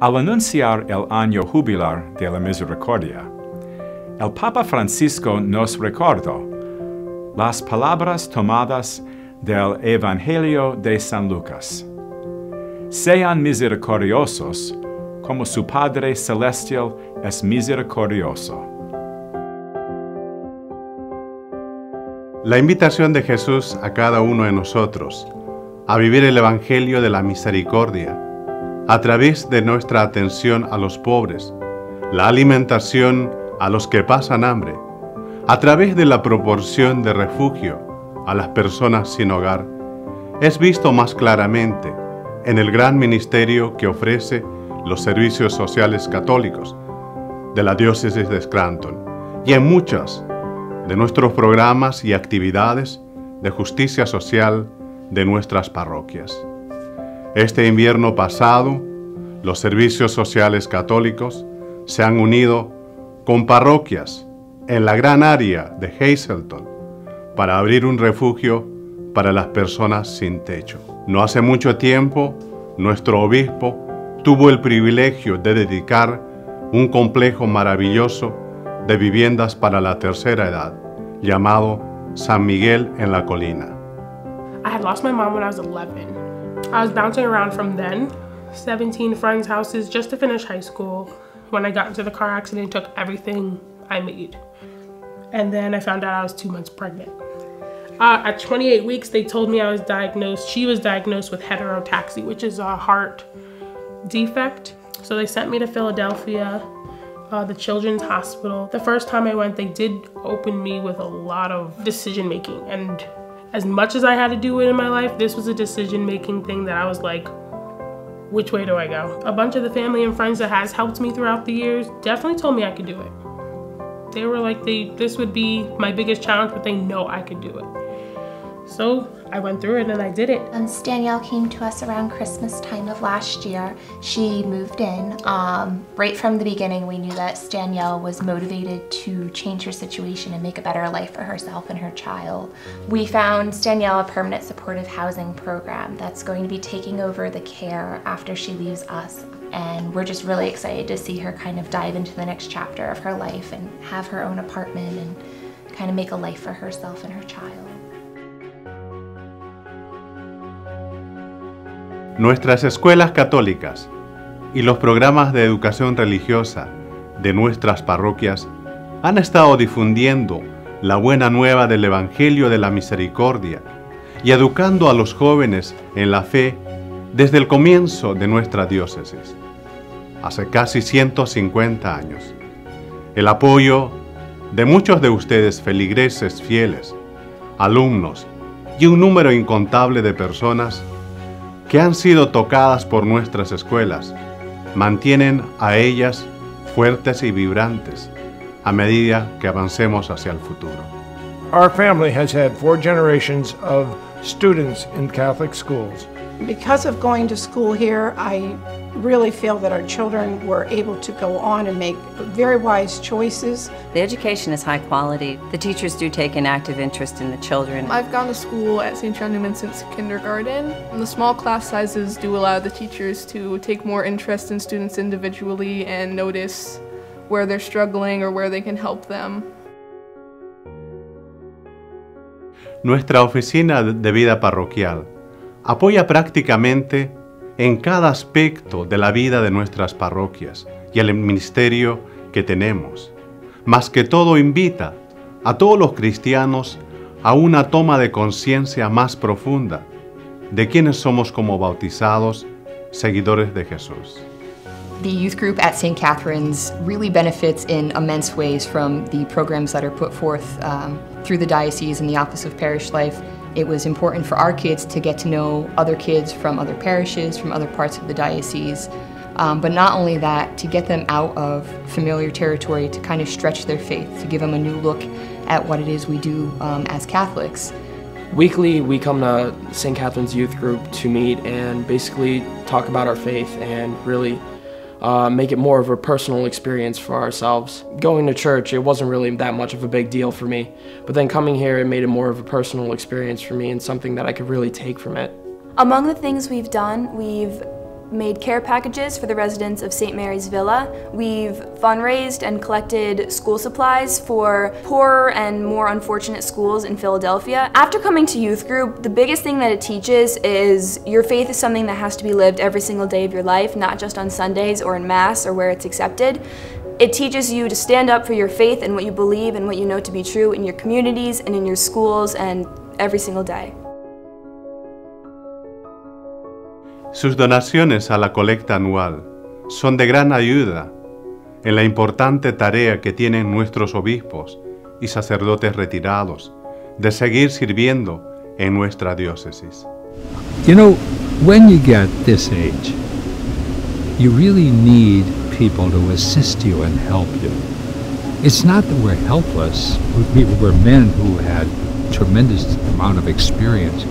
Al anunciar el año jubilar de la misericordia, el Papa Francisco nos recordó las palabras tomadas del Evangelio de San Lucas. Sean misericordiosos como su Padre Celestial es misericordioso. La invitación de Jesús a cada uno de nosotros a vivir el Evangelio de la misericordia a través de nuestra atención a los pobres, la alimentación a los que pasan hambre, a través de la proporción de refugio a las personas sin hogar, es visto más claramente en el gran ministerio que ofrece los servicios sociales católicos de la Diócesis de Scranton y en muchas de nuestros programas y actividades de justicia social de nuestras parroquias. Este invierno pasado, los servicios sociales católicos se han unido con parroquias en la gran área de Hazleton para abrir un refugio para las personas sin techo. No hace mucho tiempo, nuestro obispo tuvo el privilegio de dedicar un complejo maravilloso de viviendas para la tercera edad, llamado San Miguel en la Colina. I had lost my mom when I was 11. I was bouncing around from then, 17 friends' houses just to finish high school. When I got into the car accident, it took everything I made. And then I found out I was 2 months pregnant. At 28 weeks, they told me she was diagnosed with heterotaxy, which is a heart defect. So they sent me to Philadelphia, the Children's Hospital. The first time I went, they did open me with a lot of decision making. And as much as I had to do it in my life, this was a decision making thing that I was like, which way do I go? A bunch of the family and friends that has helped me throughout the years definitely told me I could do it. They were like, this would be my biggest challenge, but they know I could do it. So I went through it and I did it. Danielle came to us around Christmas time of last year. She moved in. Right from the beginning, we knew that Danielle was motivated to change her situation and make a better life for herself and her child. We found Danielle a permanent supportive housing program that's going to be taking over the care after she leaves us. And we're just really excited to see her kind of dive into the next chapter of her life and have her own apartment and kind of make a life for herself and her child. Nuestras escuelas católicas y los programas de educación religiosa de nuestras parroquias han estado difundiendo la buena nueva del Evangelio de la Misericordia y educando a los jóvenes en la fe desde el comienzo de nuestra diócesis, hace casi 150 años. El apoyo de muchos de ustedes feligreses fieles, alumnos y un número incontable de personas que han sido tocadas por nuestras escuelas, mantienen a ellas fuertes y vibrantes a medida que avancemos hacia el futuro. Our family has had 4 generations of students in Catholic schools. Because of going to school here, I really feel that our children were able to go on and make very wise choices. The education is high quality. The teachers do take an active interest in the children. I've gone to school at St. John Newman since kindergarten. And the small class sizes do allow the teachers to take more interest in students individually and notice where they're struggling or where they can help them. Nuestra oficina de vida parroquial apoya prácticamente en cada aspecto de la vida de nuestras parroquias y el ministerio que tenemos. Más que todo invita a todos los cristianos a una toma de conciencia más profunda de quiénes somos como bautizados, seguidores de Jesús. The youth group at St. Catherine's really benefits in immense ways from the programs that are put forth through the diocese and the Office of Parish Life. It was important for our kids to get to know other kids from other parishes, from other parts of the diocese. But not only that, to get them out of familiar territory, to kind of stretch their faith, to give them a new look at what it is we do as Catholics. Weekly, we come to St. Catherine's Youth Group to meet and basically talk about our faith and really make it more of a personal experience for ourselves. Going to church, it wasn't really that much of a big deal for me, but then coming here, it made it more of a personal experience for me and something that I could really take from it. Among the things we've done, we've made care packages for the residents of St. Mary's Villa. We've fundraised and collected school supplies for poorer and more unfortunate schools in Philadelphia. After coming to youth group, the biggest thing that it teaches is your faith is something that has to be lived every single day of your life, not just on Sundays or in Mass or where it's accepted. It teaches you to stand up for your faith and what you believe and what you know to be true in your communities and in your schools and every single day. Sus donaciones a la colecta anual son de gran ayuda en la importante tarea que tienen nuestros obispos y sacerdotes retirados de seguir sirviendo en nuestra diócesis. You know, when you get this age, you really need people to assist you and help you. It's not that we're helpless. We're men who had tremendous amount of experience,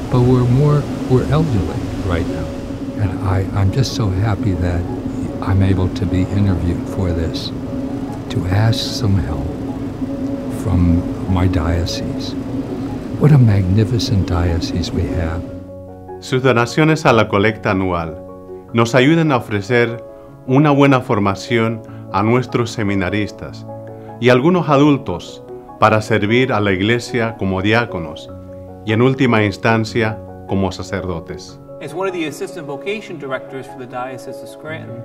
but we're elderly right now. And I'm just so happy that I'm able to be interviewed for this, to ask some help from my diocese. What a magnificent diocese we have. Sus donaciones a la colecta anual nos ayudan a ofrecer una buena formación a nuestros seminaristas y algunos adultos para servir a la Iglesia como diáconos y en última instancia como sacerdotes. As one of the assistant vocation directors for the Diocese of Scranton,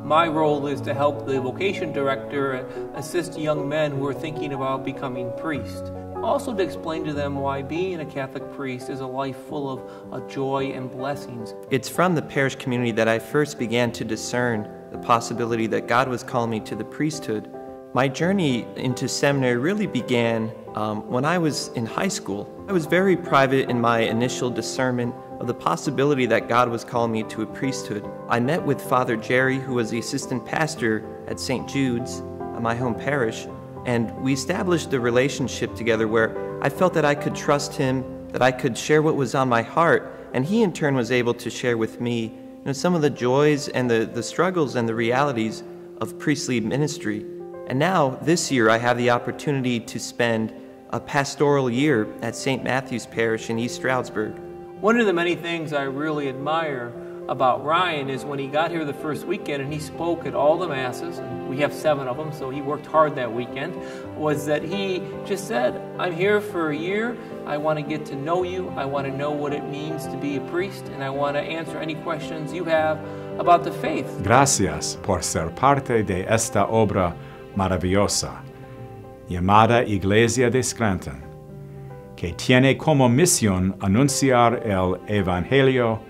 my role is to help the vocation director assist young men who are thinking about becoming priests. Also to explain to them why being a Catholic priest is a life full of joy and blessings. It's from the parish community that I first began to discern the possibility that God was calling me to the priesthood. My journey into seminary really began when I was in high school. I was very private in my initial discernment of the possibility that God was calling me to a priesthood. I met with Father Jerry, who was the assistant pastor at St. Jude's, my home parish, and we established a relationship together where I felt that I could trust him, that I could share what was on my heart, and he in turn was able to share with me some of the joys and the struggles and the realities of priestly ministry. And now, this year, I have the opportunity to spend a pastoral year at St. Matthew's Parish in East Stroudsburg. One of the many things I really admire about Ryan is when he got here the first weekend and he spoke at all the Masses, and we have 7 of them, so he worked hard that weekend, was that he just said, I'm here for a year, I want to get to know you, I want to know what it means to be a priest, and I want to answer any questions you have about the faith. Gracias por ser parte de esta obra maravillosa, llamada Iglesia de Scranton, que tiene como misión anunciar el Evangelio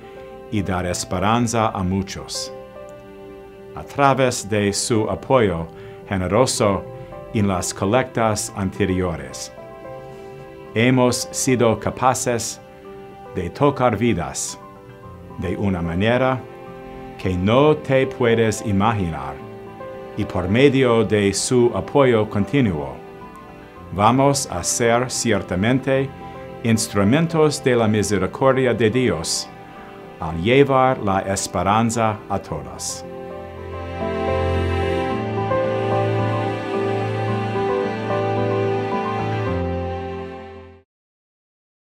y dar esperanza a muchos. A través de su apoyo generoso en las colectas anteriores, hemos sido capaces de tocar vidas de una manera que no te puedes imaginar, y por medio de su apoyo continuo, vamos a ser ciertamente instrumentos de la misericordia de Dios al llevar la esperanza a todos.